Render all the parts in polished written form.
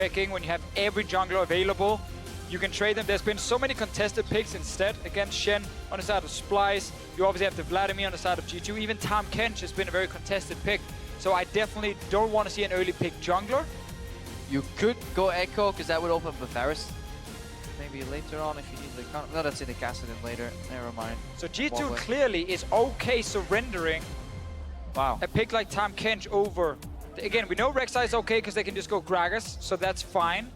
picking when you have every jungler available. You can trade them. There's been so many contested picks instead against Shen on the side of Splyce. You obviously have the Vladimir on the side of G2. Even Tahm Kench has been a very contested pick. So I definitely don't want to see an early pick jungler. You could go Echo, because that would open up Varus. Maybe later on if you need the... No, that's in the Cassidy later. Never mind. So G2 clearly is okay surrendering a pick like Tahm Kench over... Again, we know Rek'Sai is okay because they can just go Gragas, so that's fine.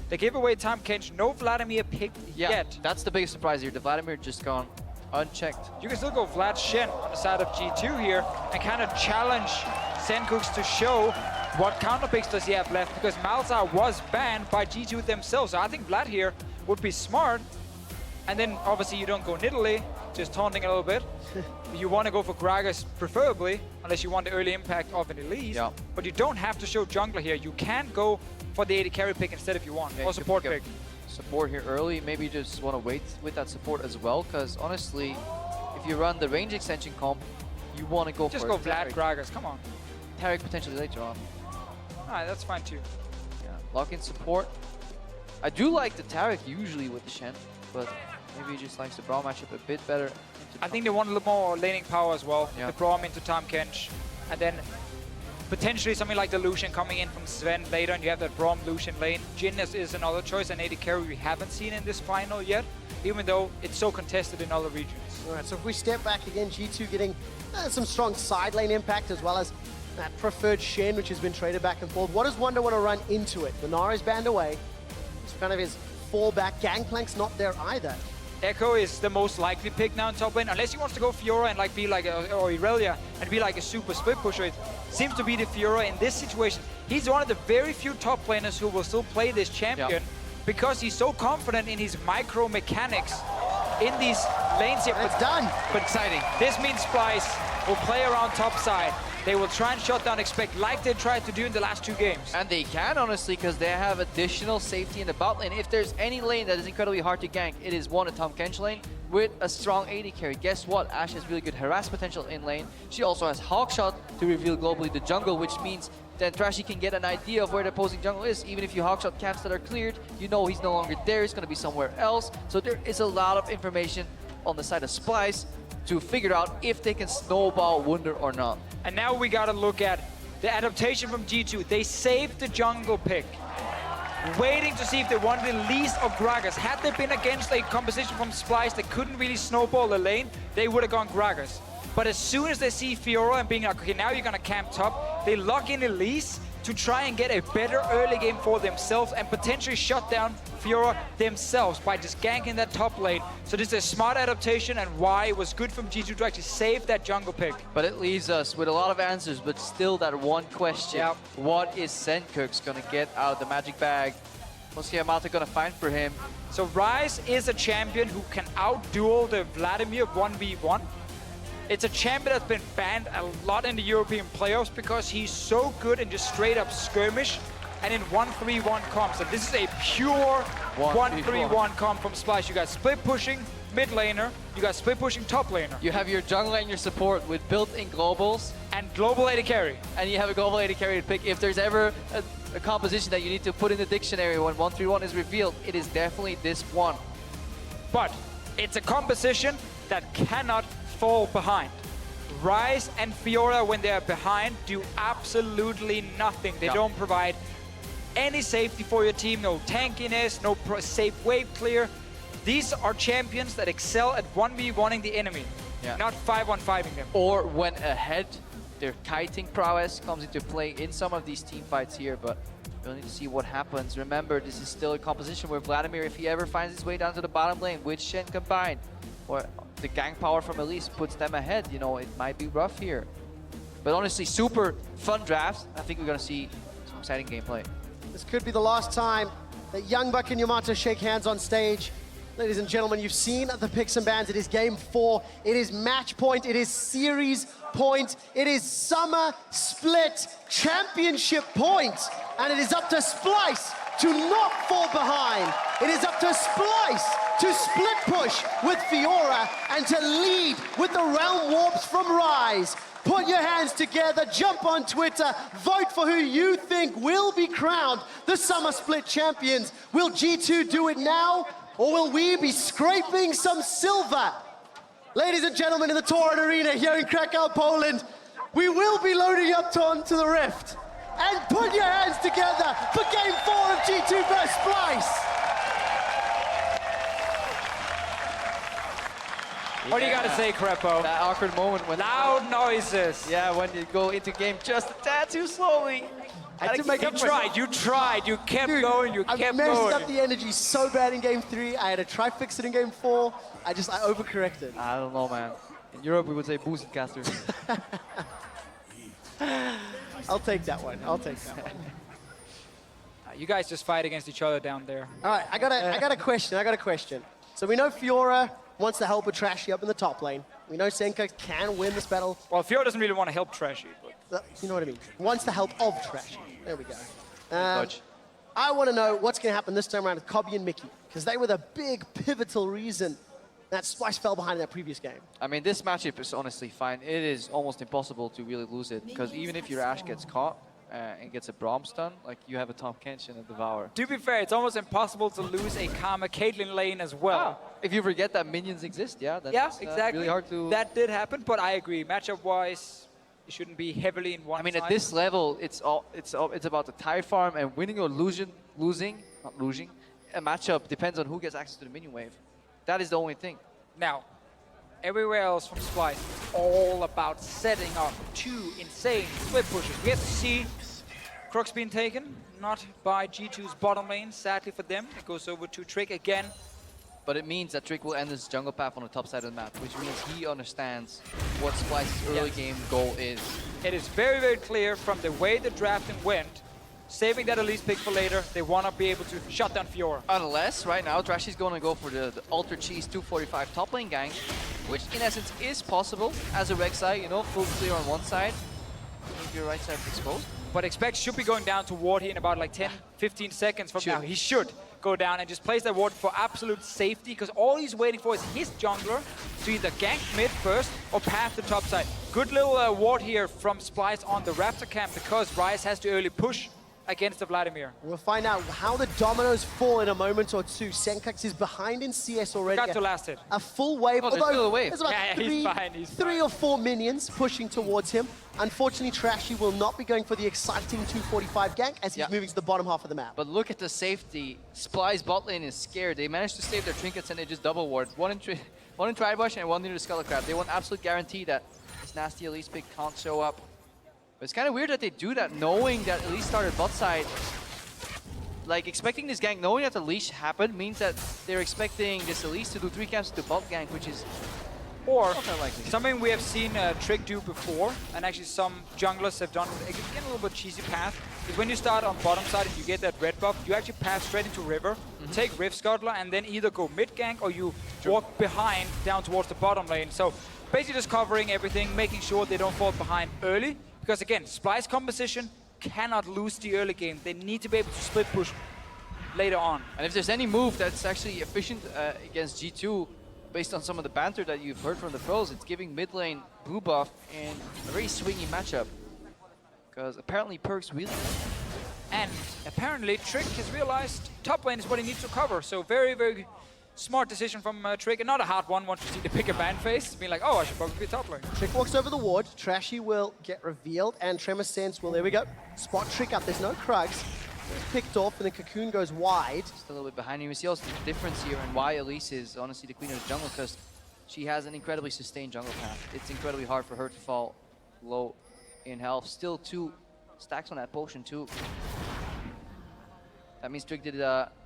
They gave away Tahm Kench, no Vladimir picked yet. That's the biggest surprise here. The Vladimir just gone unchecked. You can still go Vlad Shen on the side of G2 here and kind of challenge Sencooks to show what counter picks does he have left, because Malzahar was banned by G2 themselves. So I think Vlad here would be smart. And then obviously you don't go Nidalee, just taunting a little bit. You want to go for Gragas preferably, unless you want the early impact of an Elise. But you don't have to show jungler here. You can go for the AD carry pick instead if you want, or support pick. Support here early, maybe you just want to wait with that support as well, because honestly, if you run the range extension comp, you want to go just for go Vlad Gragas, come on. Taric potentially later on. Alright, that's fine too. Yeah, lock in support. I do like the Taric usually with the Shen, but maybe he just likes the Brawl matchup a bit better. I think they want a little more laning power as well. The Braum into Tahm Kench, and then potentially something like the Lucian coming in from Sven later, and you have that Braum Lucian lane. Jhin is another choice, an AD carry we haven't seen in this final yet, even though it's so contested in other regions. Alright, so if we step back again, G2 getting some strong side lane impact, as well as that preferred Shen, which has been traded back and forth. What does Wonder want to run into it? The Nara is banned away. It's kind of his fallback. Gangplank's not there either. Echo is the most likely pick now in top lane, unless he wants to go Fiora and like be like or Irelia and be like a super split pusher. It seems to be the Fiora in this situation. He's one of the very few top laners who will still play this champion because he's so confident in his micro mechanics in these lanes here. It's done. But exciting. This means Splyce will play around top side. They will try and shut down Expect like they tried to do in the last 2 games. And they can, honestly, because they have additional safety in the bot lane. If there's any lane that is incredibly hard to gank, it is one, a Tahm Kench lane with a strong AD carry. Guess what? Ashe has really good harass potential in lane. She also has Hawkshot to reveal globally the jungle, which means that Trashy can get an idea of where the opposing jungle is. Even if you Hawkshot camps that are cleared, you know he's no longer there. He's going to be somewhere else. So there is a lot of information on the side of Splyce to figure out if they can snowball Wunder or not. And now we gotta look at the adaptation from G2. They saved the jungle pick, waiting to see if they wanted the least of Gragas. Had they been against a composition from Splyce that couldn't really snowball the lane, they would have gone Gragas. But as soon as they see Fiora and being like, okay, now you're gonna camp top, they lock in Elise to try and get a better early game for themselves and potentially shut down Fiora themselves by just ganking that top lane. So this is a smart adaptation, and why it was good from G2 to actually save that jungle pick. But it leaves us with a lot of answers, but still that one question. What is Sencooks gonna get out of the magic bag? What's Yamato gonna find for him? So Ryze is a champion who can outduel the Vladimir 1v1. It's a champion that's been banned a lot in the European playoffs because he's so good in just straight up skirmish and in 1-3-1 comps. So this is a pure 1-3-1 comp from Splyce. You got split pushing mid laner, you got split pushing top laner. You have your jungle and your support with built-in globals. And global AD carry. And you have a global AD carry to pick. If there's ever a composition that you need to put in the dictionary when 1-3-1 is revealed, it is definitely this one. But it's a composition that cannot fall behind. Ryze and Fiora, when they're behind, do absolutely nothing. They don't provide any safety for your team, no tankiness, no safe wave clear. These are champions that excel at 1v1ing the enemy, not 5-on-5ing them. Or when ahead, their kiting prowess comes into play in some of these team fights here, but we'll need to see what happens. Remember, this is still a composition where Vladimir, if he ever finds his way down to the bottom lane with Shen combined, or the gank power from Elise puts them ahead, you know, it might be rough here. But honestly, super fun drafts. I think we're going to see some exciting gameplay. This could be the last time that Young Buck and Yamato shake hands on stage. Ladies and gentlemen, you've seen the picks and bans. It is game 4. It is match point. It is series point. It is summer split championship point. And it is up to Splyce to not fall behind. It is up to Splyce to split push with Fiora and to lead with the realm warps from Ryze. Put your hands together, jump on Twitter, vote for who you think will be crowned the Summer Split champions. Will G2 do it now, or will we be scraping some silver? Ladies and gentlemen, in the Toron Arena here in Krakow, Poland, we will be loading up onto the Rift. And put your hands together for Game 4 of G2 vs Splyce. What do you gotta say, Crepo? That awkward moment when Loud noises. yeah, when you go into game just a tad too slowly. I did make You up for it. tried, you kept going, you I kept messed going. up the energy so bad in Game 3. I had to try fix it in Game 4. I overcorrected. I don't know, man. In Europe, we would say Boozencaster. I'll take that one. I'll take that one. You guys just fight against each other down there. All right, I got a question. So we know Fiora wants to help with Trashy up in the top lane. We know Senka can win this battle. Well, Fiora doesn't really want to help Trashy, but You know what I mean? Wants the help of Trashy. There we go. Dodge. I want to know what's going to happen this time around with Cobby and Mickey, because they were the big pivotal reason that Splyce fell behind in that previous game. I mean, this matchup is honestly fine. It is almost impossible to really lose it, because even if your Ashe gets caught and gets a Braum stun, like you have a Tahm Kench and a Devour. to be fair, it's almost impossible to lose a Karma Caitlyn lane as well. If you forget that minions exist, yeah, that's Yeah, exactly. really hard to... That did happen, but I agree. Matchup-wise, it shouldn't be heavily in one I mean, side. at this level, it's about the tire farm, and winning or losing a matchup depends on who gets access to the minion wave. That is the only thing. Now, everywhere else from Splyce, it's all about setting up two insane split pushes. We have to see Crux being taken, not by G2's bottom lane, sadly for them. It goes over to Trick again. But it means that Trick will end his jungle path on the top side of the map, which means he understands what Splyce's early game goal is. It is very, very clear from the way the drafting went, saving that Elise pick for later, they want to be able to shut down Fiora. Unless, right now, Trashy's going to go for the Ultra Cheese 245 top lane gank, which in essence is possible as a Rek'Sai, you know, full clear on one side, if your right side is exposed. But expect should be going down to ward here in about like 10, 15 seconds from now. He should go down and just place that ward for absolute safety, because all he's waiting for is his jungler to either gank mid first or path the top side. Good little ward here from Splyce on the Raptor camp, because Ryze has to early push against the Vladimir. We'll find out how the dominoes fall in a moment or two. Senkax is behind in CS already. Got to last hit. A full wave, Oh, there's still a wave. there's about Yeah, he's fine, he's three or four minions pushing towards him. Unfortunately, Trashy will not be going for the exciting 245 gank as he's moving to the bottom half of the map. But look at the safety. Splyce bot lane is scared. They managed to save their trinkets and they just double ward. One in Tribush and one near the Skull Crab. They want absolute guarantee that this nasty Elise pick can't show up. But it's kind of weird that they do that knowing that Elise started bot side. Like, expecting this gank, knowing that the leash happened, means that they're expecting this Elise to do 3 camps to bot gank, which is Or not that likely. something we have seen Trick do before, and actually some junglers have done, again, a little bit cheesy path, is when you start on bottom side and you get that red buff, you actually pass straight into River, take Rift Scuttler, and then either go mid gank or you walk behind down towards the bottom lane. So basically just covering everything, making sure they don't fall behind early, because again, Splyce composition cannot lose the early game. They need to be able to split push later on. And if there's any move that's actually efficient against G2, based on some of the banter that you've heard from the pros, it's giving mid lane blue buff in a very swingy matchup. Because apparently Perks really... And apparently Trick has realized top lane is what he needs to cover. So very, very smart decision from Trick, and not a hard one once you see the pick a ban face. Being like, oh, I should probably be top lane. Trick walks over the ward, Trashy will get revealed, and Tremor Sense will, there we go, spot Trick up. There's no Krugs. He's picked off, and the Cocoon goes wide. Just a little bit behind him. You see also the difference here and why Elise is honestly the queen of the jungle, because she has an incredibly sustained jungle path. It's incredibly hard for her to fall low in health. Still 2 stacks on that potion too. That means Trick did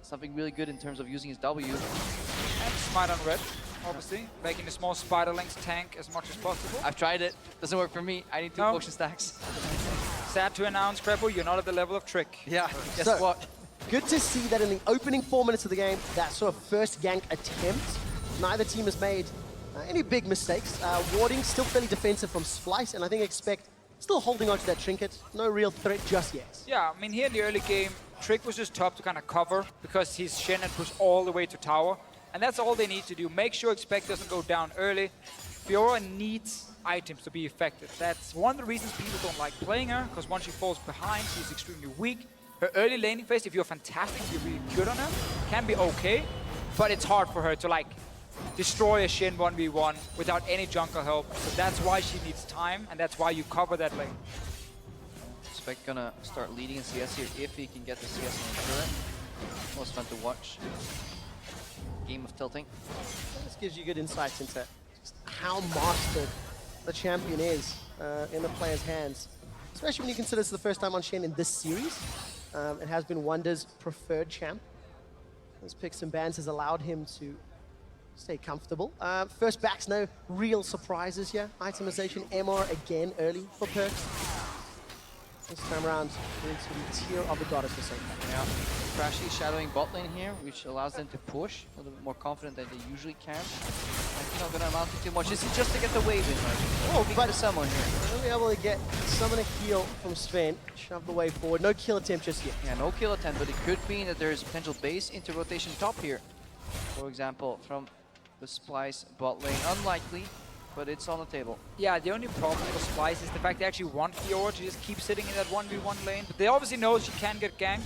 something really good in terms of using his W. And smite on red, obviously. Making the small spider length tank as much as possible. I've tried it. Doesn't work for me. I need 2 No. potion stacks. Sad to announce, Crepo, you're not at the level of Trick. Yeah, guess So- what? Good to see that in the opening 4 minutes of the game, that sort of first gank attempt, neither team has made any big mistakes. Warding still fairly defensive from Splyce, and I think expect still holding on to that trinket. No real threat just yet. Yeah, I mean, here in the early game, Trick was just top to kind of cover because his Shen had pushed all the way to tower. And that's all they need to do. Make sure Expect doesn't go down early. Fiora needs items to be effective. That's one of the reasons people don't like playing her, because once she falls behind, she's extremely weak. Her early laning phase, if you're fantastic, if you're really good on her, can be okay, but it's hard for her to like destroy a Shin 1v1 without any jungle help. So that's why she needs time, and that's why you cover that lane. Spec gonna start leading in CS here if he can get the CS on the turret. Most fun to watch. Game of tilting. This gives you good insights into just how mastered the champion is in the player's hands. Especially when you consider this is the first time on Shen in this series. It has been Wonder's preferred champ. Those picks and bans has allowed him to stay comfortable. First backs, no real surprises here. Itemization, MR again early for Perks. This time around into the tier of the goddess for Senka. Yeah. Crashy shadowing bot lane here, which allows them to push a little bit more confident than they usually can. It's not gonna amount to too much. This is just to get the wave in, right? Oh, but someone here. We'll be able to get summon a heal from Sven, shove the way forward. No kill attempt just yet. Yeah, no kill attempt, but it could mean that there is potential base into rotation top here. For example, from the Splyce bot lane. Unlikely, but it's on the table. Yeah, the only problem for Splyce is the fact they actually want Fiora to just keep sitting in that 1v1 lane. But they obviously know she can get ganked.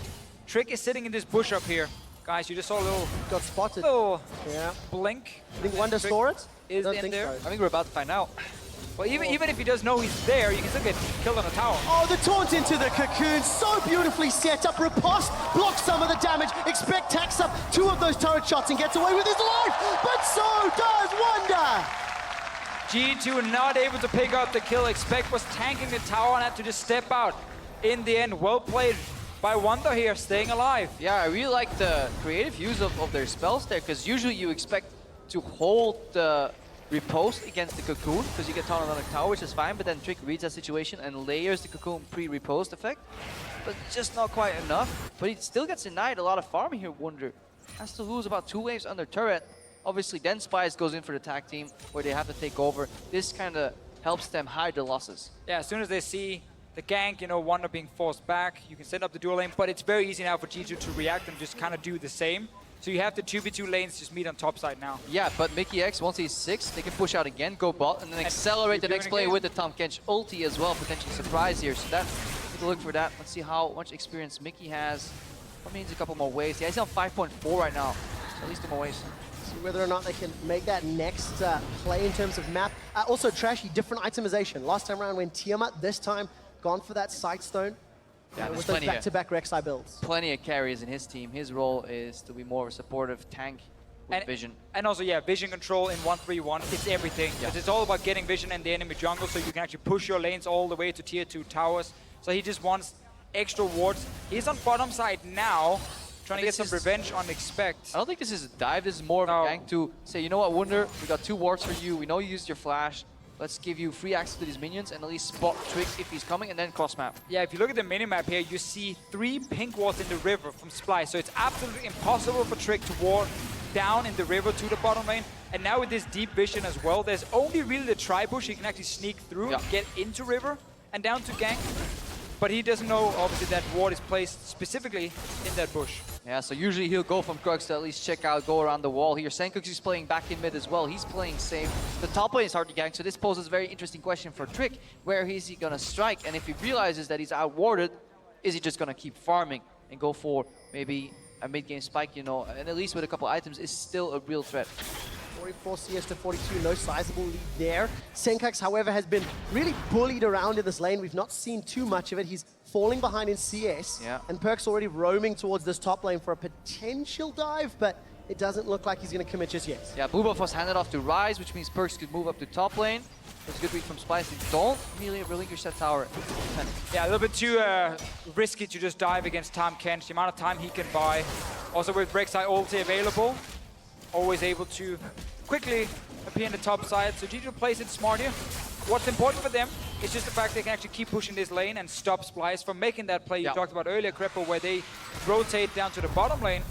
Trick is sitting in this bush up here. Guys, you just saw a little... Got spotted. Little yeah. blink. Think Wonder saw it? Is in there. So. I think we're about to find out. Well, even if he does know he's there, you can still get killed on a tower. Oh, the taunt into the cocoon, so beautifully set up. Riposte blocks some of the damage. Expect tacks up 2 of those turret shots and gets away with his life, but so does Wonder. G2 not able to pick up the kill. Expect was tanking the tower and had to just step out. In the end, well played by Wonder here, staying alive. Yeah, I really like the creative use of their spells there, because usually you expect to hold the riposte against the cocoon, because you get taunted on the tower, which is fine, but then Trick reads that situation and layers the cocoon pre-riposte effect. But just not quite enough. But he still gets denied a lot of farming here, Wonder. Has to lose about 2 waves under turret. Obviously, then Splyce goes in for the tag team, where they have to take over. This kind of helps them hide the losses. Yeah, as soon as they see the gank, you know, Wonder being forced back, you can set up the dual lane, but it's very easy now for G2 to react and just kind of do the same. So you have the 2v2 lanes just meet on top side now. Yeah, but Mickey X, once he's 6, they can push out again, go bot, and then accelerate the next play with the Tahm Kench ulti as well, potentially surprise here. So that's, take a look for that. Let's see how much experience Mickey has. Probably needs a couple more waves. Yeah, he's on 5.4 right now, so at least 2 more waves. See whether or not they can make that next play in terms of map. Also, Trashy, different itemization. Last time around went Tiamat, this time gone for that Sightstone. Yeah, with those back-to-back Rek'Sai builds. Plenty of carries in his team. His role is to be more of a supportive tank with vision. And also, yeah, vision control in 1-3-1, it's everything. Yeah. It's all about getting vision in the enemy jungle, so you can actually push your lanes all the way to tier 2 towers. So he just wants extra wards. He's on bottom side now, trying to get some revenge on Expect. I don't think this is a dive. This is more of a gank to say, you know what, Wunder, we got 2 wards for you. We know you used your flash. Let's give you free access to these minions and at least spot Trick if he's coming, and then cross map. Yeah, if you look at the minimap here, you see 3 pink wards in the river from Splyce. So it's absolutely impossible for Trick to ward down in the river to the bottom lane. And now with this deep vision as well, there's only really the tri-bush he can actually sneak through, get into river and down to gank. But he doesn't know, obviously, that ward is placed specifically in that bush. Yeah, so usually he'll go from Crux to at least check out, go around the wall here. Senkux is playing back in mid as well. He's playing safe. The top lane is hard to gank, so this poses a very interesting question for Trick. Where is he gonna strike? And if he realizes that he's outwarded, is he just gonna keep farming and go for maybe a mid-game spike, you know, and at least with a couple items is still a real threat. 44 CS to 42, no sizable lead there. Senkux, however, has been really bullied around in this lane. We've not seen too much of it. He's falling behind in CS. Yeah. And Perk's already roaming towards this top lane for a potential dive, but it doesn't look like he's going to commit just yet. Yeah, blue buff was handed off to Rise, which means Perks could move up to top lane. It's a good read from Splyce. They don't really relinquish that tower. Yeah, a little bit too risky to just dive against Tahm Kench. The amount of time he can buy. Also with Rek'Sai ulti available, always able to quickly appear in the top side. So G2 plays it smart here. What's important for them is just the fact they can actually keep pushing this lane and stop Splyce from making that play you talked about earlier, Krepo, where they rotate down to the bottom lane.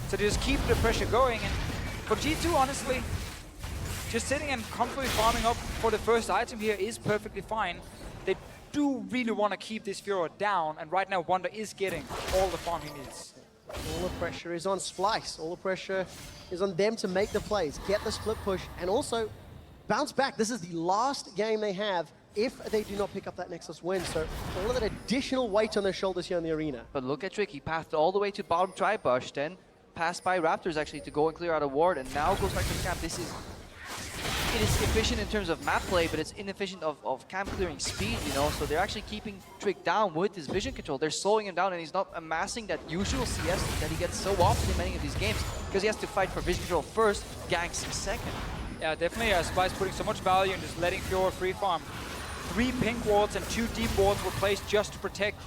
So they just keep the pressure going. And for G2, honestly, just sitting and comfortably farming up for the first item here is perfectly fine. They do really want to keep this Fiora down, and right now Wonder is getting all the farm he needs. All the pressure is on Splyce. All the pressure is on them to make the plays, get the split push, and also bounce back. This is the last game they have if they do not pick up that Nexus win. So a little bit additional weight on their shoulders here in the arena. But look at Trick, he pathed all the way to bottom tri-bush, then passed by Raptors actually to go and clear out a ward, and now goes back to camp. It is efficient in terms of map play, but it's inefficient of camp clearing speed, you know? So they're actually keeping Trick down with his vision control. They're slowing him down, and he's not amassing that usual CS that he gets so often in many of these games, because he has to fight for vision control first, ganks second. Yeah, definitely. Splyce putting so much value in just letting Fiora free farm. 3 pink wards and 2 deep wards were placed just to protect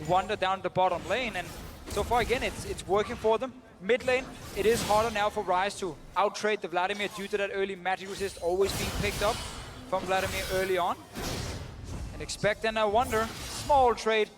Wonder down the bottom lane, and so far again it's working for them. Mid lane, it is harder now for Ryze to out-trade the Vladimir due to that early magic resist always being picked up from Vladimir early on. And expect then a Wonder, small trade.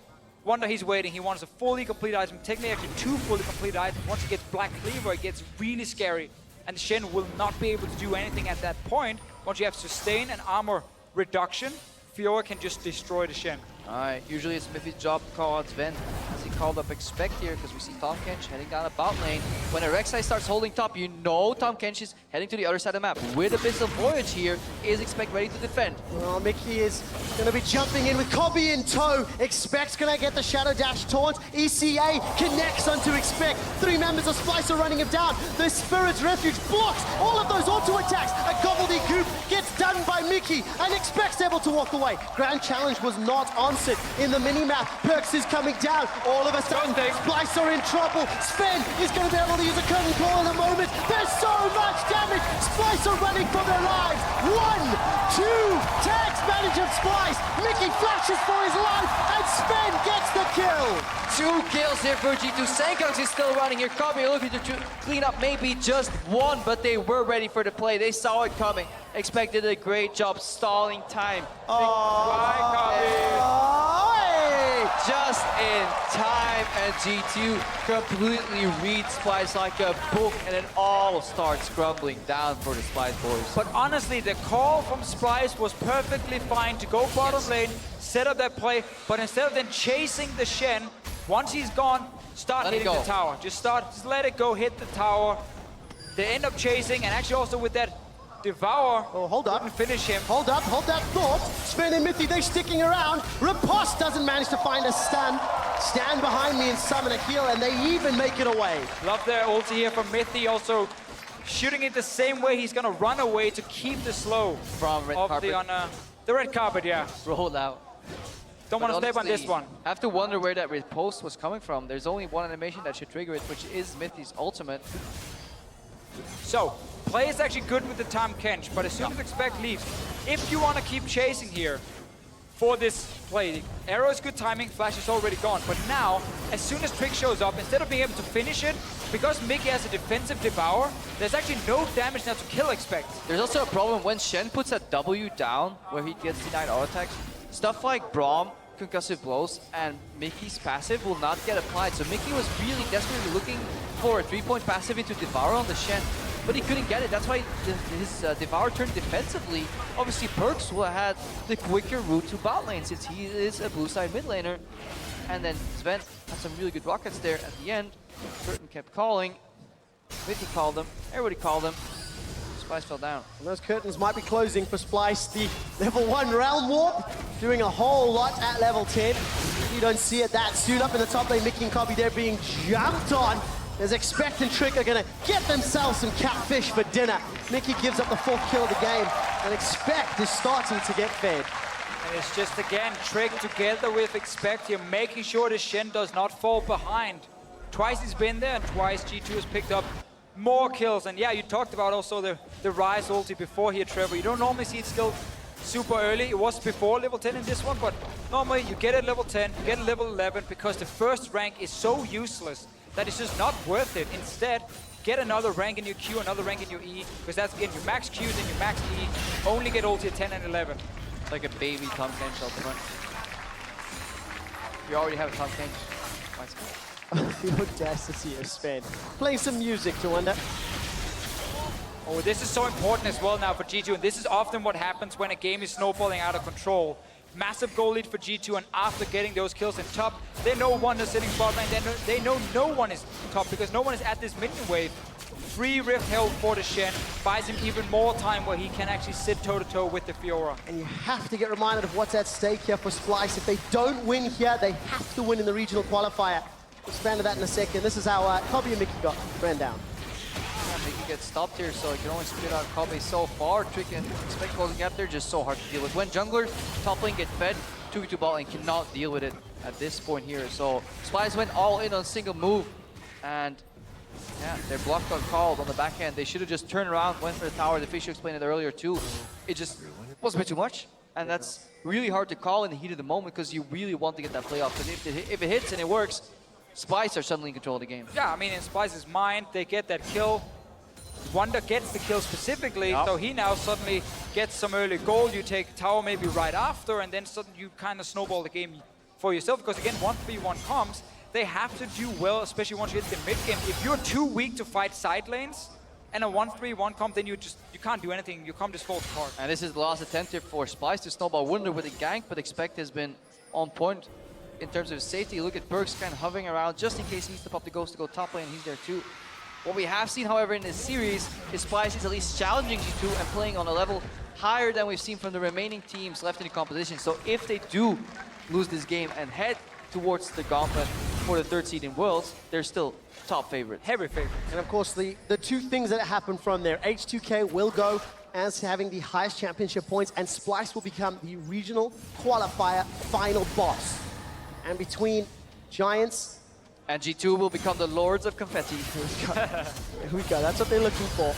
Wonder, he's waiting, he wants a fully complete item, technically actually 2 fully complete items. Once he gets Black Cleaver, it gets really scary. And Shen will not be able to do anything at that point. Once you have sustain and armor reduction, Fiora can just destroy the Shen. Alright, usually it's Miffy's job to call out Sven, as he called up Expect here, because we see Tahm Kench heading down a bot lane. When a Rek'Sai starts holding top, you know Tahm Kench is heading to the other side of the map. With Abyssal Voyage here, is Expect ready to defend? Well, Mickey is going to be jumping in with Kobe in tow. Expect's going to get the Shadow Dash taunt. ECA connects onto Expect. 3 members of Splyce are running him down. The Spirit's Refuge blocks all of those auto attacks. A gobbledygook gets done by Mickey, and Expect's able to walk away. Grand Challenge was not answered in the mini-map. Perks is coming down. All of a sudden, Splyce are in trouble. Sven is going to be able to use a curtain claw in a moment. There's so much damage. Splyce are running for their lives. 1, 2, tags manage of Splyce. Mickey flashes for his life, and Sven gets the kill. 2 kills here for G2. Sankox is still running here. Kobe looking to clean up maybe just 1, but they were ready for the play. They saw it coming. Expected a great job stalling time. Just in time, and G2 completely reads Splyce like a book, and it all starts crumbling down for the Splyce boys. But honestly, the call from Splyce was perfectly fine to go bottom lane, set up that play, but instead of then chasing the Shen, once he's gone, start hitting the tower. Just let it go, hit the tower. They end up chasing, and actually also with that Devour, hold up. couldn't finish him. Hold up, hold that thought. Sven and Mithy, they sticking around. Riposte doesn't manage to find a stun. Stand behind me and summon a heal, and they even make it away. Love their ulti here from Mithy, also shooting it the same way. He's gonna run away to keep the slow From red carpet. The red carpet, yeah. Rolled out. Don't want to step on this one. I have to wonder where that riposte was coming from. There's only one animation that should trigger it, which is Mithy's ultimate. So, play is actually good with the Tahm Kench, but as soon as Expect leaves, if you want to keep chasing here for this play, Arrow is good timing, Flash is already gone, but now, as soon as Trick shows up, instead of being able to finish it, because Mickey has a defensive Devour, there's actually no damage now to kill Expect. There's also a problem when Shen puts a W down, where he gets denied auto attacks. Stuff like Braum, concussive blows, and Mickey's passive will not get applied, so Mickey was really desperately looking for a 3-point passive into Devour on the Shen, but he couldn't get it. That's why his Devour turned defensively. Obviously, Perks will have had the quicker route to bot lane since he is a blue side mid laner. And then Sven had some really good rockets there at the end. Curtin kept calling. Mickey called him. Everybody called him. Splyce fell down. And those curtains might be closing for Splyce. The level 1 Realm Warp doing a whole lot at level 10. You don't see it that soon. Up in the top lane, Mickey and Kobe, they're being jumped on. As Expect and Trick are going to get themselves some catfish for dinner. Mickey gives up the 4th kill of the game, and Expect is starting to get fed. And it's just, again, Trick together with Expect here, making sure the Shen does not fall behind. Twice he's been there, and twice G2 has picked up more kills. And yeah, you talked about also the Ryze ulti before here, Trevor. You don't normally see it still super early. It was before level 10 in this one, but normally you get it level 10, you get it level 11, because the first rank is so useless that it's just not worth it. Instead, get another rank in your Q, another rank in your E, because that's again your max Qs and your max E. Only get ulti at 10 and 11. Like a baby Tahm Kench ultimate. You already have a Tahm Kench. The audacity of Sven. Playing some music to Wonder. Oh, this is so important as well now for G2, and this is often what happens when a game is snowballing out of control. Massive goal lead for G2, and after getting those kills in top, they know one is sitting bot lane. They know no one is top because no one is at this minion wave. Free Rift Held for the Shen buys him even more time where he can actually sit toe-to-toe with the Fiora. And you have to get reminded of what's at stake here for Splyce. If they don't win here, they have to win in the regional qualifier. We'll expand to that in a second. This is how Kobe and Mickey ran down. Yeah, Mickey gets stopped here, so he can only spit out Kobe so far. Trick and Expect closing gap there, just so hard to deal with. When junglers top lane get fed, 2v2 bot lane cannot deal with it at this point here. So Splyce went all in on single move, and yeah, their bluff got called on the backhand. They should have just turned around, went for the tower. The Fisher explained it earlier too. It just was a bit too much, and that's really hard to call in the heat of the moment because you really want to get that play off. Because if it hits and it works, Splyce are suddenly in control of the game. Yeah, I mean, in Splyce's mind, they get that kill. Wonder gets the kill specifically, so he now suddenly gets some early gold. You take tower maybe right after, and then suddenly you kind of snowball the game for yourself. Because again, 1v1 comes, they have to do well, especially once you hit the mid game. If you're too weak to fight side lanes, and a 1-3-1 comp, then you can't do anything. You come just fall apart. And this is the last attempt here for Splyce to snowball Wunder with a gank, but Expect has been on point in terms of his safety. Look at Perks kind of hovering around just in case he needs to pop the ghost to go top lane, and he's there too. What we have seen, however, in this series is Splyce is at least challenging G2 and playing on a level higher than we've seen from the remaining teams left in the competition. So if they do lose this game and head towards the gauntlet for the 3rd seed in Worlds, they're still top favorites. Heavy favorite. And of course, the two things that happen from there, H2K will go as having the highest championship points, and Splyce will become the regional qualifier final boss. And between Giants and G2 will become the Lords of Confetti. Here we go. That's what they're looking for.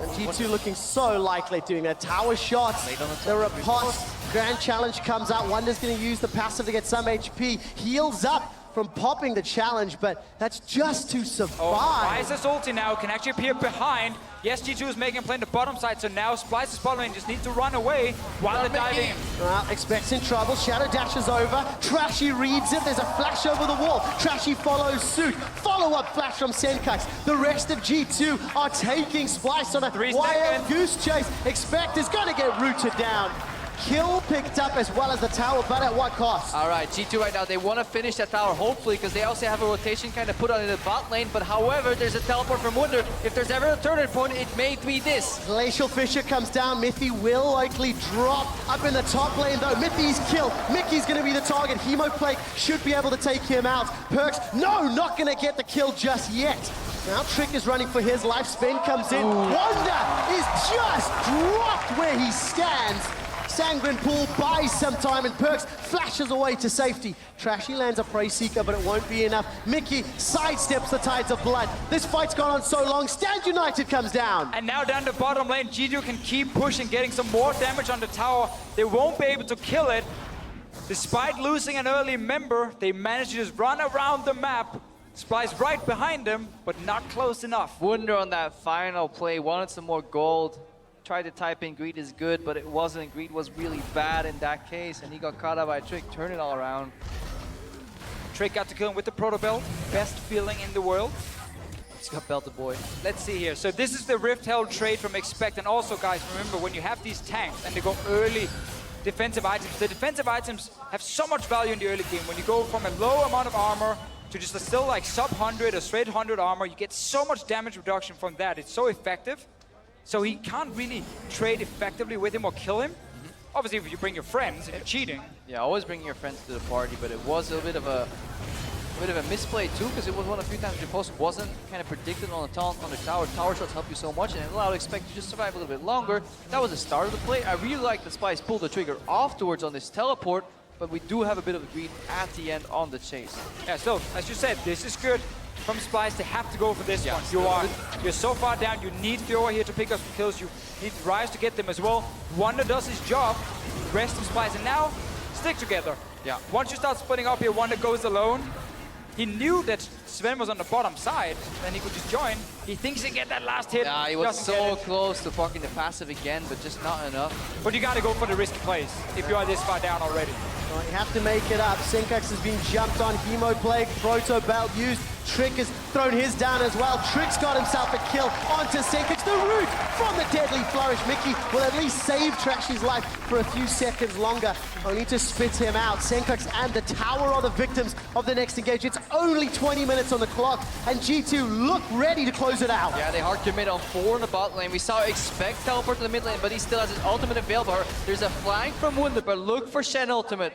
And G2 looking so likely doing their tower shots. The riposte. Grand challenge comes out. Wonder's going to use the passive to get some HP. Heals up from popping the challenge, but that's just to survive. Splyce's ulti now can actually appear behind. Yes, G2 is making a play on the bottom side, so now Splyce's bottom lane just needs to run away while they're diving in. Well, Expect's in trouble. Shadow dashes over. Trashy reads it. There's a flash over the wall. Trashy follows suit. Follow-up flash from Senkax. The rest of G2 are taking Splyce on a 3 wild seconds. goose chase. Expect is going to get rooted down. Kill picked up as well as the tower, but at what cost? All right, G2 right now, they want to finish that tower, hopefully, because they also have a rotation kind of put on in the bot lane. But however, there's a teleport from Wunder. If there's ever a turning point, it may be this. Glacial Fisher comes down. Mithy will likely drop up in the top lane, though. Mithy's killed. Mickey's going to be the target. Hemoplague should be able to take him out. Perks, no, not going to get the kill just yet. Now Trick is running for his life. Spin comes in. Wonder is just dropped where he stands. Sanguine Pool buys some time, and Perks flashes away to safety. Trashy lands a Prey Seeker, but it won't be enough. Mickey sidesteps the tides of blood. This fight's gone on so long. Stand United comes down. And now down the bottom lane, G2 can keep pushing, getting some more damage on the tower. They won't be able to kill it. Despite losing an early member, they managed to just run around the map. Splyce right behind them, but not close enough. Wunder on that final play wanted some more gold. Tried to type in Greed is good, but it wasn't. Greed was really bad in that case, and he got caught out by Trick. Turn it all around. Trick got to kill him with the Proto Belt. Best feeling in the world. He's got belted boy. Let's see here. So this is the Rift Held trade from Expect. And also, guys, remember, when you have these tanks and they go early defensive items, the defensive items have so much value in the early game. When you go from a low amount of armor to just a still like sub 100 or straight 100 armor, you get so much damage reduction from that. It's so effective. So he can't really trade effectively with him or kill him. Obviously, if you bring your friends, if you're cheating. Yeah, always bring your friends to the party, but it was a bit of a misplay too, because it was one of the few times your post wasn't kind of predicted on the tower. Tower shots help you so much, and it allowed Expect to just survive a little bit longer. That was the start of the play. I really like that Splyce pulled the trigger afterwards on this teleport, but we do have a bit of a Greed at the end on the chase. Yeah, so as you said, this is good from Splyce. They have to go for this one. You're so far down. You need Fiora here to pick up some kills. You need Rise to get them as well. Wonder does his job. Rest of Splyce, and now stick together. Yeah. Once you start splitting up here, Wonder goes alone. He knew that Sven was on the bottom side, then he could just join. He thinks he can get that last hit. Yeah, he was so close to fucking the passive again, but just not enough. But you gotta go for the risky plays if you are this far down already. Well, you have to make it up. Senkax has been jumped on. Hemoplague, Proto Belt used. Trick has thrown his down as well. Trick's got himself a kill onto Senkax. The root from the deadly flourish. Mickey will at least save Trashy's life for a few seconds longer, only to spit him out. Senkax and the tower are the victims of the next engage. It's only 20 minutes on the clock, and G2 look ready to close it out. Yeah, they hard commit on 4 in the bot lane. We saw Expect teleport to the mid lane, but he still has his ultimate available. There's a flank from Wunder, but look for Shen ultimate.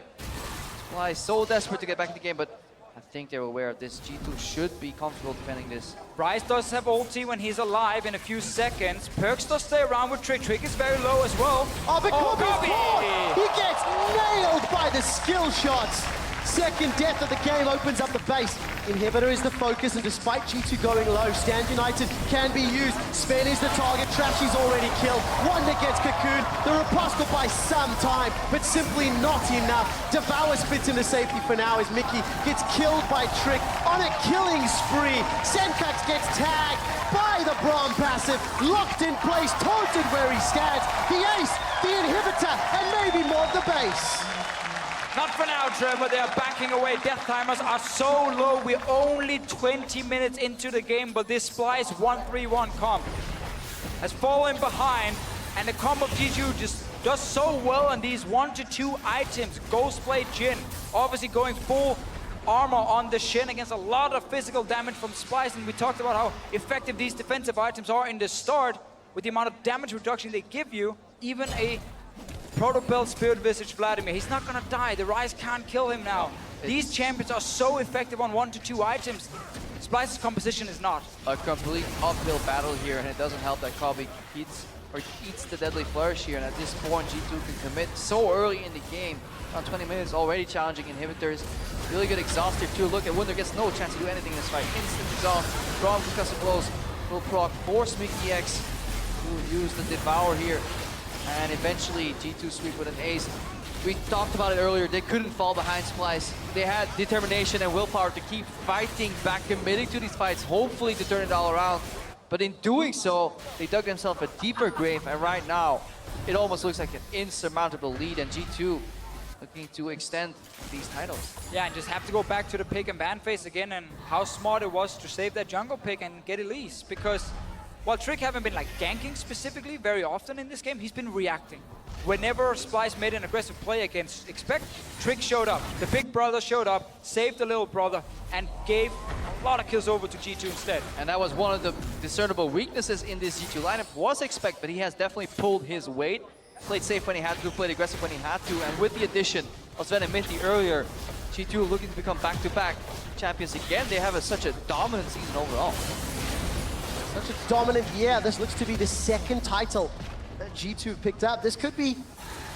Splyce so desperate to get back in the game, but I think they're aware of this. G2 should be comfortable defending this. Bryce does have ulti when he's alive in a few seconds. Perks does stay around with Trick. Trick is very low as well. Oh, but Kobe's caught! Kobe! He gets nailed by the skill shots. Second death of the game opens up the base. Inhibitor is the focus, and despite G2 going low, Stand United can be used. Sven is the target. Trashy's already killed. Wonder gets cocooned. The riposte will buy some time, but simply not enough. Devour spits into safety for now as Mickey gets killed by Trick on a killing spree. Senkax gets tagged by the Braum passive, locked in place, taunted where he stands. The ace, the inhibitor, and maybe more of the base. Not for now, Trevor. They are backing away. Death timers are so low. We're only 20 minutes into the game, but this Splyce 1-3-1 comp has fallen behind, and the comp of G2 just does so well on these 1-2 items. Ghostblade Jhin, obviously going full armor on the Shin against a lot of physical damage from Splyce, and we talked about how effective these defensive items are in the start with the amount of damage reduction they give you. Even a Protobelt Spirit Visage Vladimir, he's not gonna die. The Rise can't kill him now. These champions are so effective on 1-2 items. Splyce's composition is not. A complete uphill battle here, and it doesn't help that Kobe eats the deadly flourish here, and at this point G2 can commit so early in the game. Around 20 minutes already challenging inhibitors. Really good exhaustive too. Look at Wunder gets no chance to do anything in this fight. Instant exhaust, strong concussive blows, will proc, force Mickey X to use the Devour here. And eventually G2 sweep with an ace. We talked about it earlier, they couldn't fall behind Splyce. They had determination and willpower to keep fighting back, committing to these fights, hopefully to turn it all around. But in doing so, they dug themselves a deeper grave, and right now, it almost looks like an insurmountable lead, and G2 looking to extend these titles. Yeah, and just have to go back to the pick and ban phase again, and how smart it was to save that jungle pick and get Elise, because while Trick haven't been like ganking specifically very often in this game, he's been reacting. Whenever Splyce made an aggressive play against Expect, Trick showed up. The big brother showed up, saved the little brother, and gave a lot of kills over to G2 instead. And that was one of the discernible weaknesses in this G2 lineup, was Expect, but he has definitely pulled his weight. Played safe when he had to, played aggressive when he had to, and with the addition of Sven and Minty earlier, G2 looking to become back-to-back champions again. They have such a dominant season overall. Such a dominant year. This looks to be the second title that G2 have picked up. This could be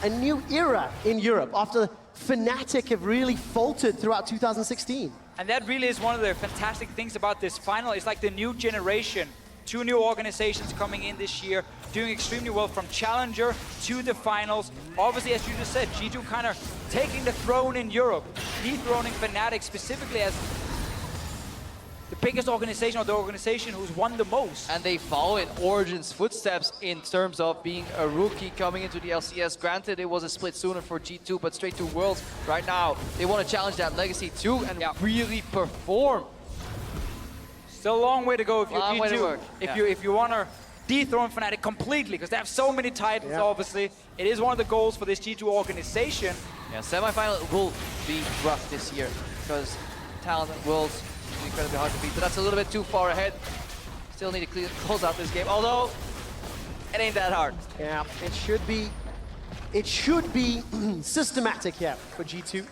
a new era in Europe after Fnatic have really faltered throughout 2016. And that really is one of the fantastic things about this final. It's like the new generation. 2 new organizations coming in this year, doing extremely well from Challenger to the finals. Obviously, as you just said, G2 kind of taking the throne in Europe, dethroning Fnatic specifically as the biggest organization, or the organization who's won the most. And they follow in Origin's footsteps in terms of being a rookie coming into the LCS. Granted, it was a split sooner for G2, but straight to Worlds right now. They want to challenge that legacy too and really perform. Still a long way to go if you're Long way to G2. work. If you want to dethrone Fnatic completely, because they have so many titles, obviously. It is one of the goals for this G2 organization. Yeah, semifinal will be rough this year because talent at Worlds is incredibly hard to beat, but that's a little bit too far ahead. Still need to close out this game, although it ain't that hard. Yeah, it should be systematic here for G2.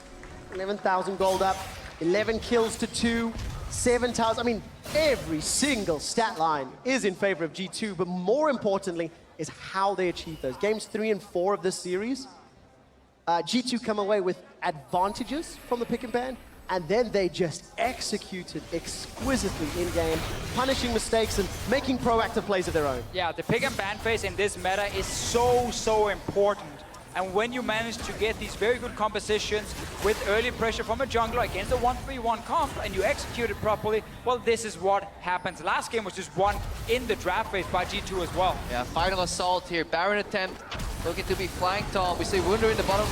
11,000 gold up, 11 kills to 2, 7,000. I mean, every single stat line is in favor of G2, but more importantly is how they achieve those. Games 3 and 4 of this series, G2 come away with advantages from the pick and ban, and then they just executed exquisitely in-game, punishing mistakes and making proactive plays of their own. Yeah, the pick and ban phase in this meta is so important. And when you manage to get these very good compositions with early pressure from a jungler against a 1-3-1 comp and you execute it properly, well, this is what happens. Last game was just won in the draft phase by G2 as well. Yeah, final assault here. Baron attempt, looking to be flanked on. We see Wunder in the bottom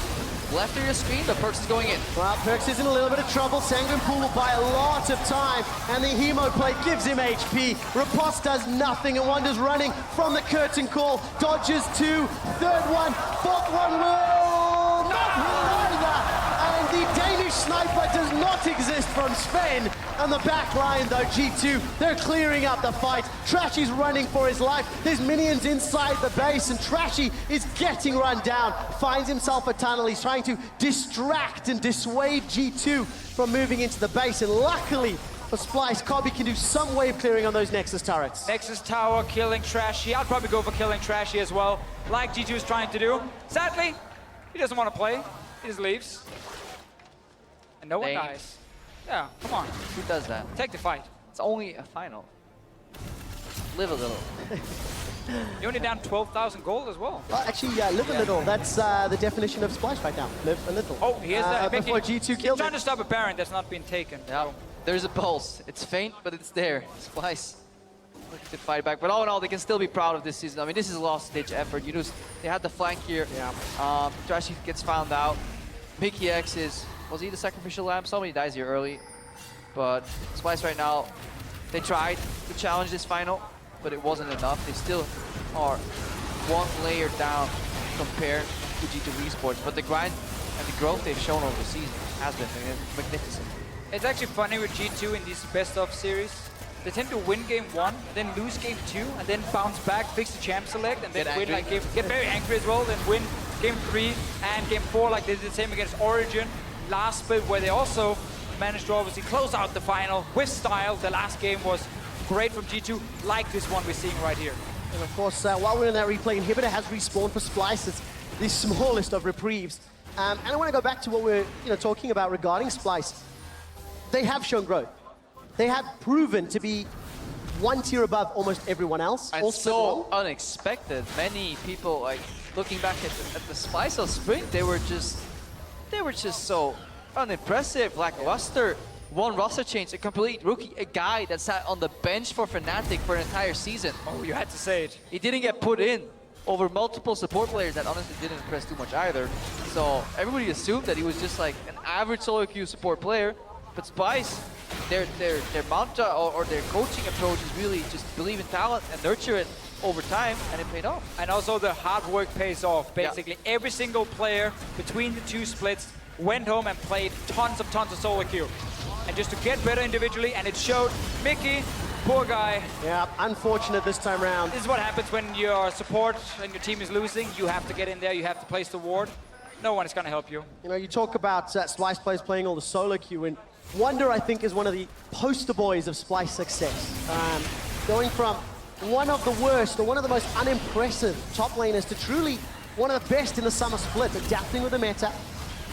Left of your screen, but Perks is going in. Well, Perks is in a little bit of trouble. Sanguine Pool will buy a lot of time, and the Hemo plate gives him HP. Riposte does nothing, and Wonder's running from the curtain call. Dodges two, third one, fourth one will not hit either. And the Danish sniper does not exist from Sven. And the back line, though, G2, they're clearing up the fight. Trashy's running for his life. There's minions inside the base, and Trashy is getting run down. Finds himself a tunnel. He's trying to distract and dissuade G2 from moving into the base. And luckily for Splyce, Kobe can do some way of clearing on those Nexus turrets. Nexus tower killing Trashy. I'd probably go for killing Trashy as well, like G2 is trying to do. Sadly, he doesn't want to play. He just leaves. And no one Dang. dies. Yeah, come on. Who does that? Take the fight. It's only a final. Live a little. You're only down 12,000 gold as well. Well, actually, live a little. That's the definition of Splyce right now. Live a little. Oh, here's that. Before G2 killed Trying him. to stop a Baron that's not been taken. Yeah, So, there's a pulse. It's faint, but it's there. Splyce looking to fight back. But all in all, they can still be proud of this season. I mean, this is a last-ditch effort. You know, they had the flank here. Yeah. Trashy gets found out. Mickey X was he the sacrificial lamb? Somebody dies here early. But Splyce right now, they tried to challenge this final, but it wasn't enough. They still are one layer down compared to G2 Esports. But the grind and the growth they've shown over the season has been magnificent. it's actually funny with G2 in these best-of series. They tend to win game 1, then lose game 2, and then bounce back, fix the champ select, and then Get win angry. like get very angry as well, then win game 3 and game 4 like they did the same against Origin last split, where they also managed to obviously close out the final with style. The last game was great from G2, like this one we're seeing right here. And of course, while we're in that replay, Inhibitor has respawned for Splyce. It's the smallest of reprieves. And I want to go back to what we're talking about regarding Splyce. They have shown growth. They have proven to be one tier above almost everyone else. And all split so long. unexpected. Many people, like, looking back at the Splyce of Spring, they were just so unimpressive, lackluster. One roster change, a complete rookie, a guy that sat on the bench for Fnatic for an entire season. Oh, you had to say it. He didn't get put in over multiple support players that honestly didn't impress too much either. So everybody assumed that he was just like an average solo queue support player. But Splyce, their mantra or their coaching approach is really just believe in talent and nurture it over time, and it paid off. And also the hard work pays off. Basically, every single player between the two splits went home and played tons of solo queue. And just to get better individually, and it showed. Mickey, poor guy. Yeah, unfortunate this time round. This is what happens when your support and your team is losing. You have to get in there, you have to place the ward. No one is going to help you. You talk about Splyce players playing all the solo queue, and Wonder, I think, is one of the poster boys of Splyce success. Going from one of the worst, or one of the most unimpressive top laners to truly one of the best in the summer split, adapting with the meta.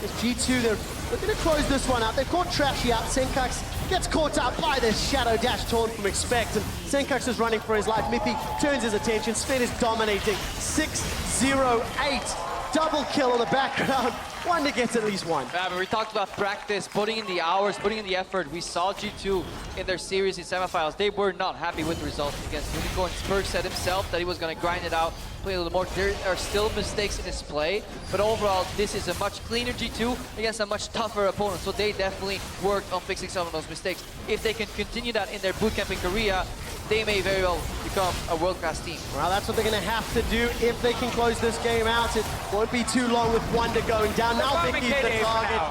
As G2, they're looking to close this one out. They've caught Trashy out. Senkax gets caught out by the Shadow Dash taunt from Expect, and Senkax is running for his life. Mippy turns his attention. Sven is dominating. 6-0-8. Double kill on the background. Wonder gets at least one. Yeah, but we talked about practice, putting in the hours, putting in the effort. We saw G2 in their series in semifinals. They were not happy with the results against Unicorn. Spurg said himself that he was going to grind it out, play a little more. There are still mistakes in his play, but overall, this is a much cleaner G2 against a much tougher opponent. So they definitely worked on fixing some of those mistakes. If they can continue that in their bootcamp in Korea, they may very well become a world-class team. Well, that's what they're going to have to do if they can close this game out. It won't be too long with Wonder going down. Now Vicky's the target.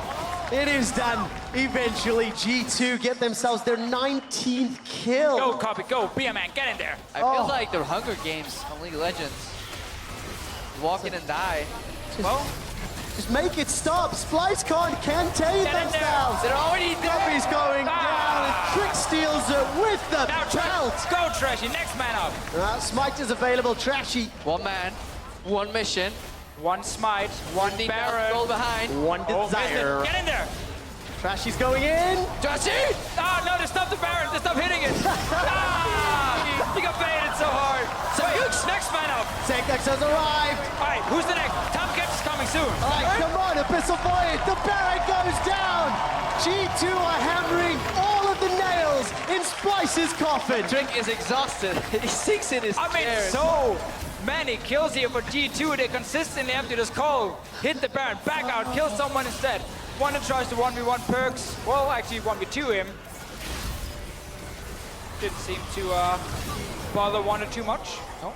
It is done. Eventually, G2 get themselves their 19th kill. Go, Copy, go. Be a man, get in there. I feel like they're Hunger Games on League of Legends. Walk in and die. Well, Just make it stop. Splyce can't contain get in there. themselves. They're already there. Guppy's going down, and Trick steals it with the Now, belt. go, Trashy. Next man up. Smite is available. Trashy. One man, one mission, One smite, one need not Baron. go behind. One Oh, desire. get in there. Trashy's going in. Trashy! Ah, no, they stopped the Baron. They stopped hitting it. He got baited so hard. So next man up. Senkax has arrived. All right, who's the next? Tom Kemp is coming soon. All right, come on, Abyssal Void. The Baron goes down. G2 are hammering all of the nails in Splyce's coffin. Trick is exhausted. He sinks in his chair. So many kills here for G2. They consistently have to just call, hit the Baron, back out, kill someone instead. Wonder tries to 1v1 Perks. Well, actually 1v2 him. Didn't seem to bother Wonder too much. No.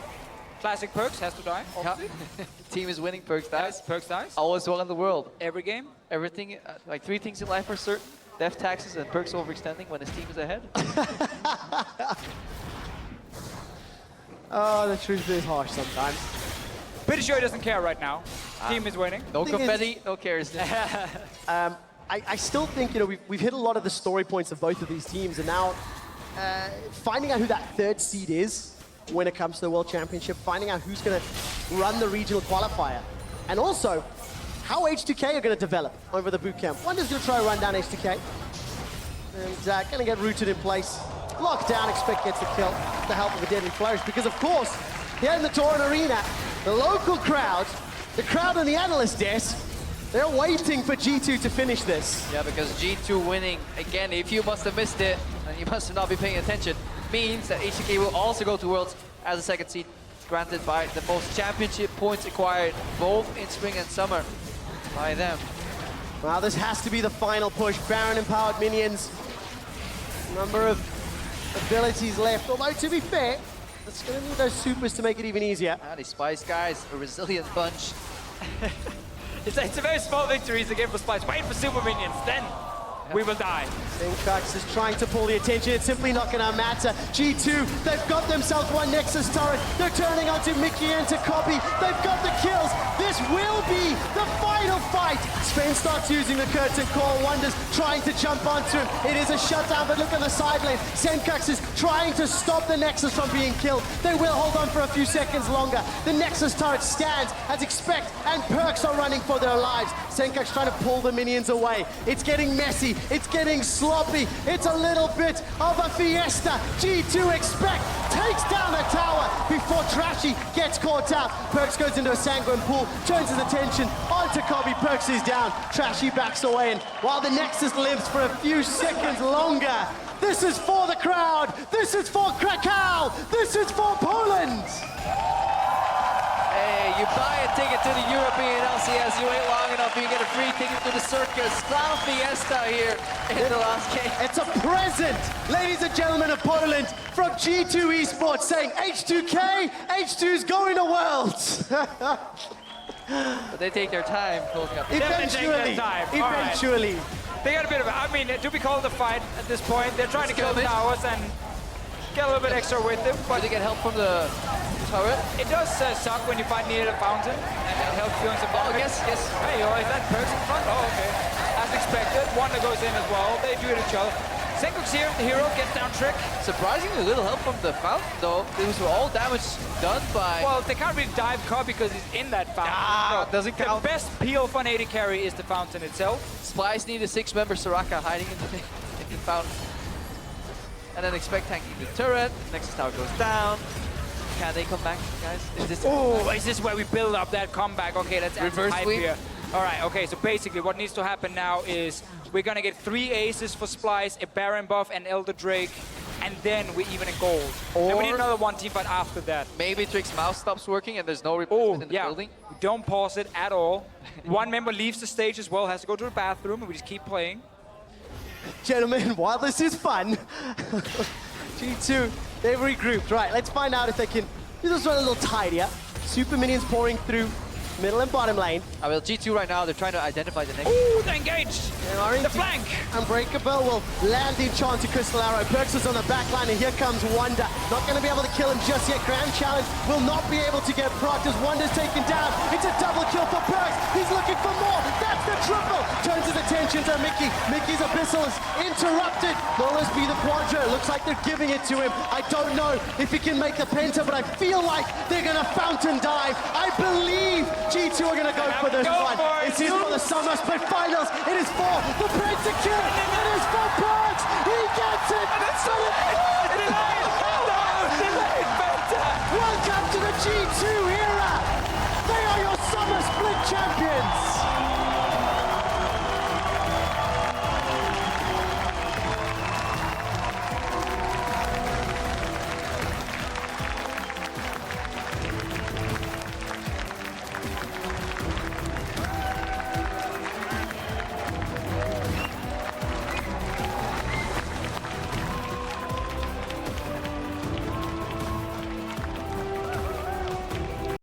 Classic Perks has to die. Obviously. Team is winning, Perks dies. Yes, Perks dies. Always one in the world. Every game. Everything, like 3 things in life are certain. Death, taxes, and Perks overextending when his team is ahead. Oh, the truth is harsh sometimes. Pretty sure he doesn't care right now. Team is winning. No Thing confetti, no cares. I still think, you know, we've hit a lot of the story points of both of these teams, and now finding out who that 3rd seed is when it comes to the World Championship, finding out who's going to run the regional qualifier, and also how H2K are going to develop over the boot camp. Wonder's going to try to run down H2K, and going to get rooted in place. Locked down, expect gets the kill, with the help of a deadly flourish, because of course, here in the Torrent Arena, the local crowd, the crowd on the analyst desk, they're waiting for G2 to finish this. Yeah, because G2 winning, again, if you must have missed it, and you must not be paying attention, means that HTK will also go to Worlds as a 2nd seed, granted by the most championship points acquired, both in spring and summer, by them. Well, this has to be the final push. Baron-empowered minions. Number of abilities left, although to be fair, it's going to need those supers to make it even easier. Ah, these Splyce guys, a resilient bunch. It's a very small victories again for Splyce. Wait for super minions, then we will die. Senkax is trying to pull the attention. It's simply not going to matter. G2, they've got themselves one Nexus turret. They're turning onto Mickey and to Copy. They've got the kills. This will be the final fight. Sven starts using the curtain call. Wonders trying to jump onto him. It is a shutdown, but look at the side lane. Senkax is trying to stop the Nexus from being killed. They will hold on for a few seconds longer. The Nexus turret stands as Expect and Perks are running for their lives. Senkax trying to pull the minions away. It's getting messy. It's getting sloppy. It's a little bit of a fiesta. G2 Expect takes down a tower before Trashy gets caught out. Perks goes into a sanguine pool, turns his attention onto Kobe. Perks is down. Trashy backs away, and while the Nexus lives for a few seconds longer, this is for the crowd. This is for Krakow. This is for Poland. Hey, you buy a ticket to the European LCS, you wait long enough, you get a free ticket to the circus. Clown Fiesta here in the last game. It's a present, ladies and gentlemen of Poland, from G2 Esports saying H2K, H2's going to Worlds. But they take their time closing up. Eventually, eventually. Right. They got a bit of, I mean, to be called a fight at this point, they're trying to kill the towers and get a little bit extra with them. But they get help from the turret. It does suck when you find near the fountain, and it helps feeling some Oh, benefits. yes. Hey, oh, is that Perks in front? Oh, okay. As expected, Wonder goes in as well. They do it each other. Senkax here, the hero, gets down Trick. Surprisingly little help from the fountain though. These were all damage done by... Well, they can't really dive Cobb because he's in that fountain. Ah, doesn't count. The best peel for an AD carry is the fountain itself. Splyce need a 6-member Soraka hiding in the fountain. And then Expect tanking the turret. Nexus tower goes down. Can they come back, guys? Is this Oh, is this where we build up that comeback? Okay, let's add Reverse some hype sweep. here. All right, okay, so basically what needs to happen now is we're gonna get 3 aces for Splyce, a Baron buff, and Elder Drake, and then we're even in gold. And we need another 1 team fight after that. Maybe Trick's mouse stops working and there's no replacement in the building? We don't pause it at all. One member leaves the stage as well, has to go to the bathroom, and we just keep playing. Gentlemen, while this is fun, G2, they've regrouped. Right, let's find out if they can do this one a little tidier. Super minions pouring through middle and bottom lane. Well, G2 right now, they're trying to identify the next. Ooh, they engaged! The flank! Unbreakable will land the enchant to Crystal Arrow. Perks is on the back line, and here comes Wonder. Not going to be able to kill him just yet. Grand Challenge will not be able to get procced as Wonder's taken down. It's a double kill for Perks. He's looking for more. That's the triple. Turns his attention to Mickey. Mickey's Abyssal is interrupted. Will this be the Quadra? Looks like they're giving it to him. I don't know if he can make the Penta, but I feel like they're going to fountain dive. I believe G2 are going to go for this one. It is for the Summer Split Finals. It is for the Penta kill. It is for Perks. He gets it.